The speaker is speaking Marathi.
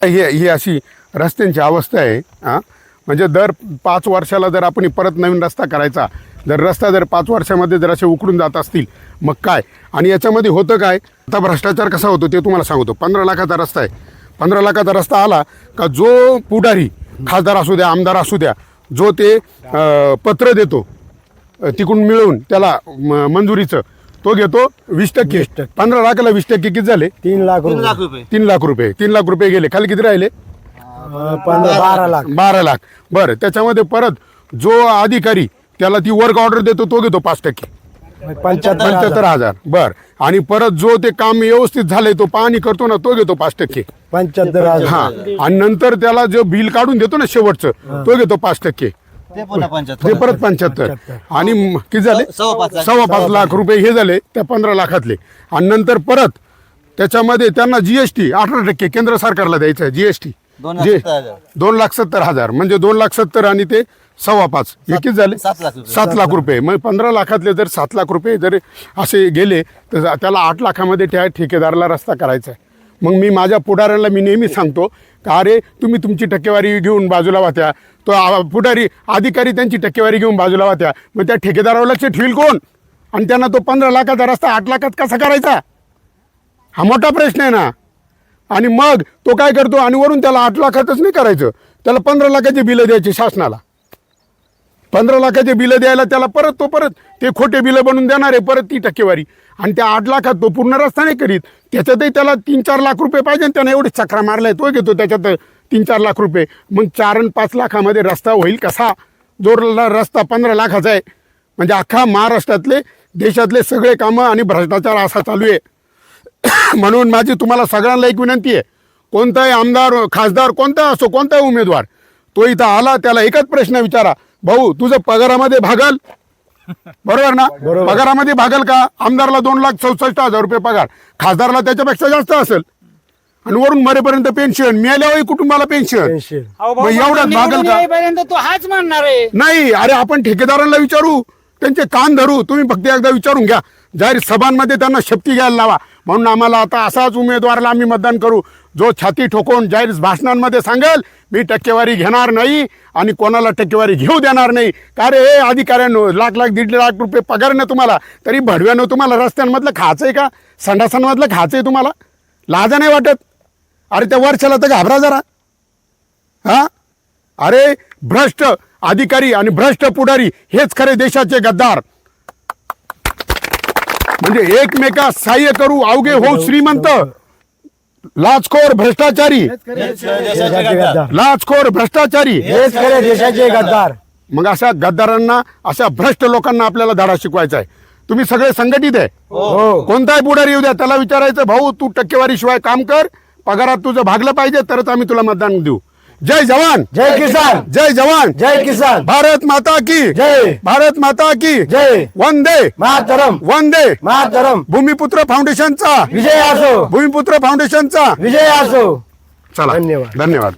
ही अशी रस्त्यांची अवस्था आहे हां. म्हणजे दर 5 वर्षाला जर आपण परत नवीन रस्ता करायचा, जर रस्ता जर 5 वर्षामध्ये जर असे उकडून जात असतील मग काय. आणि याच्यामध्ये होतं काय, आता भ्रष्टाचार कसा होतो ते तुम्हाला सांगतो. 15 लाखाचा रस्ता आहे. 15 लाखाचा रस्ता आला का जो पुढारी, खासदार असू द्या, आमदार असू द्या, जो ते पत्र देतो तिकडून मिळवून त्याला मंजुरीचं, तो घेतो 20%. 15 लाखाला 20% किती झाले? 3 लाख 3 लाख रुपये. 3 लाख रुपये. 3 लाख रुपये गेले. खाली किती राहिले? 12 लाख. 12 लाख. बरं, त्याच्यामध्ये परत जो अधिकारी त्याला ती वर्क ऑर्डर देतो तो घेतो 5%, 75,000. बरं, आणि परत जो ते काम व्यवस्थित झालंय तो पाहणी करतो ना तो घेतो 5%, 75,000. हा. आणि नंतर त्याला जो बिल काढून देतो ना शेवटचं तो घेतो 5%, ते पुन्हा ते 75. परत 75. आणि किती झाले? 5.25 लाख रुपये हे झाले त्या 15 लाखातले. आणि नंतर परत त्याच्यामध्ये त्यांना GST 18% केंद्र सरकारला द्यायचं आहे. GST 2,70,000 म्हणजे 2,70,000 आणि ते 5.25 हे किती झाले? 7 लाख रुपये. मग 15 लाखातले जर 7 लाख रुपये जर असे गेले तर त्याला 8 लाखामध्ये त्या ठेकेदाराला रस्ता करायचा आहे. मग मी माझ्या पुढाऱ्यांना मी नेहमी सांगतो का अरे तुम्ही तुमची टक्केवारी घेऊन बाजूला वाहत्या, तो पुढारी अधिकारी त्यांची टक्केवारी घेऊन बाजूला वाहत्या, मग त्या ठेकेदारावर लक्ष ठेवील कोण? आणि त्यांना तो 15 लाखाचा रस्ता 8 लाखात कसा करायचा? हा मोठा प्रश्न आहे ना. आणि मग तो काय करतो, आणि वरून त्याला 8 लाखातच नाही करायचं, त्याला 15 लाखाची बिलं द्यायची शासनाला. 15 लाखाचे बिलं द्यायला त्याला परत ते खोटे बिलं बनवून देणार आहे, परत ती टक्केवारी. आणि त्या 8 लाखात तो पूर्ण रस्ता नाही करीत, त्याच्यातही त्याला 3-4 लाख रुपये पाहिजे. त्याने एवढी चक्रा मारलाय, तो घेतो त्याच्यात 3-4 लाख रुपये. मग 4 आणि 5 लाखामध्ये रस्ता होईल कसा? जो रस्ता 15 लाखाचा आहे. म्हणजे अख्खा महाराष्ट्रातले देशातले सगळे कामं आणि भ्रष्टाचार असा चालू आहे. म्हणून माझी तुम्हाला सगळ्यांना एक विनंती आहे, कोणताही आमदार, खासदार, कोणता असो, कोणताही उमेदवार तो इथं आला त्याला एकच प्रश्न विचारा, भाऊ तुझं पगारामध्ये भागल? बरोबर ना? पगारामध्ये भागल का? आमदारला 2,64,000 रुपये पगार, खासदारला त्याच्यापेक्षा जास्त असेल. आणि वरून मरेपर्यंत पेन्शन, मिळाल्यावर कुटुंबाला पेन्शन. मग एवढंच भागल का? तो हाच म्हणणार आहे. नाही, अरे आपण ठेकेदारांना विचारू, त्यांचे कान धरू. तुम्ही फक्त एकदा विचारून घ्या, जाहीर सभांमध्ये त्यांना शपथी घ्यायला लावा. म्हणून आम्हाला आता असाच उमेदवाराला आम्ही मतदान करू जो छाती ठोकून जाहीर भाषणांमध्ये सांगेल मी टक्केवारी घेणार नाही आणि कोणाला टक्केवारी घेऊ देणार नाही. का रे अधिकाऱ्यांनो, लाख 1.5 रुपये पगार ना तुम्हाला, तरी भडव्यानं तुम्हाला रस्त्यांमधलं खायचंय का? संडासांमधलं खायचंय तुम्हाला? लाजा नाही वाटत? अरे त्या वर्षाला तर घाबरा जरा. हा, अरे भ्रष्ट अधिकारी आणि भ्रष्ट पुढारी हेच खरे देशाचे गद्दार. म्हणजे एकमेकास सहाय्य करू अवघे होऊ श्रीमंत, लाचखोर भ्रष्टाचारी, लाचखोर भ्रष्टाचारी हेच खरे देशाचे गद्दार. मग अशा गद्दारांना, अशा भ्रष्ट लोकांना आपल्याला धडा शिकवायचा आहे. तुम्ही सगळे संघटित आहे. कोणताही पुढारी येऊ द्या, त्याला विचारायचं भाऊ तू टक्केवारी शिवाय काम कर, पगारात तुझं भागलं पाहिजे तरच आम्ही तुला मतदान देऊ. जय जवान, जय किसान, जय जवान, जय किसान. भारत माता की जय, भारत माता की जय. वंदे मातरम, वंदे मातरम. भूमिपुत्र फाउंडेशनचा विजय असो, भूमिपुत्र फाउंडेशनचा विजय असो. चला, धन्यवाद. धन्यवाद.